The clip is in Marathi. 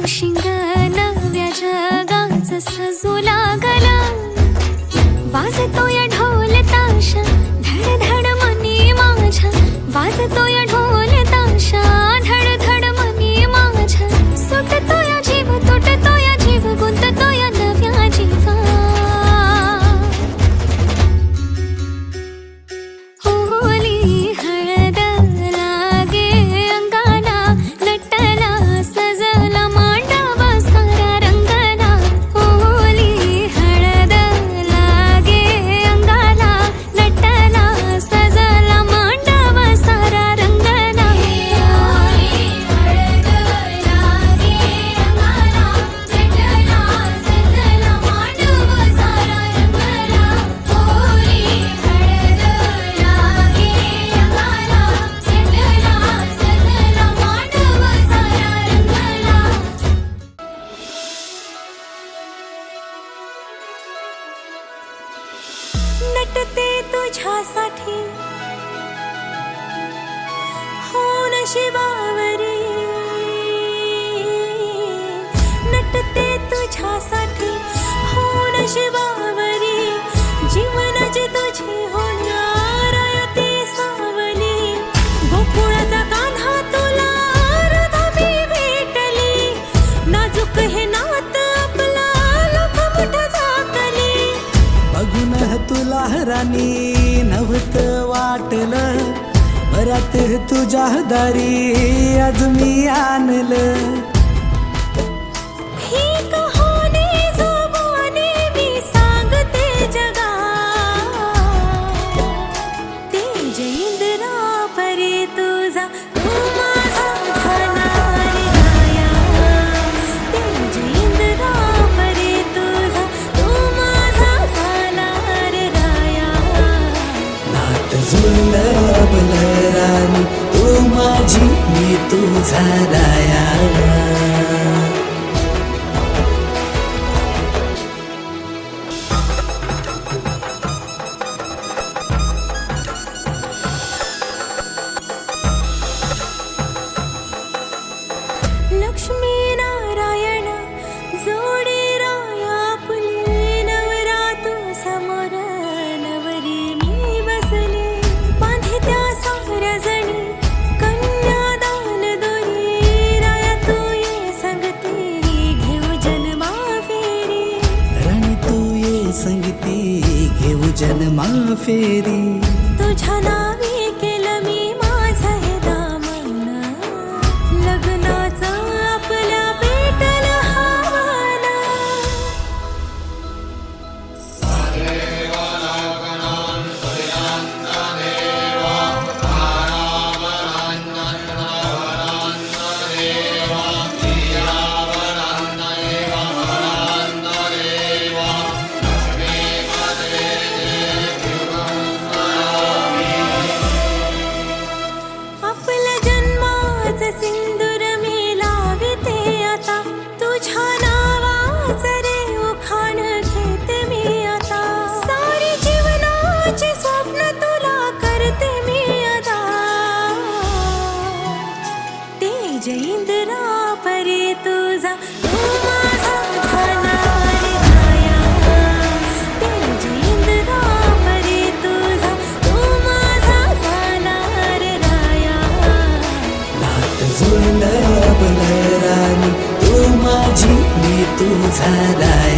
शिंग नव्या जगाचं सजू लागला वाजतोय ढोल ताशा धड धड मनी माझ्या वाजतोय ढोल ताशा धड धड मनी माझ्या सुटतोय जीव तुटतोय जीव गुंततोय नव्या जीवा होली हळद लागे अंगाला नटला सजला मांडवा सारा रंगला होली हळद लागे अंगाला नटला सजला मांडवा सारा रंगला होली हळद लागे अंगाला नटला सजला मांडवा सारा रंगला होली हळद लागे अंगाला नटला सजला मांडवा सारा रंगला नटते तुझ्यासाठी हो नशिबावरी नटते तुझ्यासाठी हो नशिबावरी जीवनाची तुझी होणार ती सावली गोकुळाचा कान्हा तुला राधाबी भेटली नाजूक हे नात आपला लख मोठ झाकली बघून तुला राणी नव्हत वाटलं बरात तुझ्या दारी आज मी आणलं ही कहाणी जुबानी मी सांगते जगा तेज इंद्रा परी तुझा तू माझा झाला रे राया तेज इंद्रा परी तुझा तू माझा झाला रे राया नात जुळलं आपलं राणी तू माझी मी तुझा राया लक्ष्मी नारायण जोडी राया फुले नवरा तू समोर नवरी मी बसले बांधे त्या साऱ्या जणी कन्यादान दोरी राया तू ये संगती घेऊ जन्मा फेरी राणी तू ये संगती घेऊ जन्मा फेरी तुझ्या नावी केलं मी माझं हे दामन लग्नाचं आपल्या पेटलं हवन आपल्या जन्माचं सिंदूर मी लाविते आता तुझ्या नावाचं रे उखाण घेते मी आता सारी जीवनाची स्वप्न तुला करते मी आता तेज इंद्रा परी तुझा तू माझा झाला रे राया तेज इंद्रा परी तुझा तू माझा झाला रे राया नात जुळलं आपलं राणी तू माझी मी तुझा राया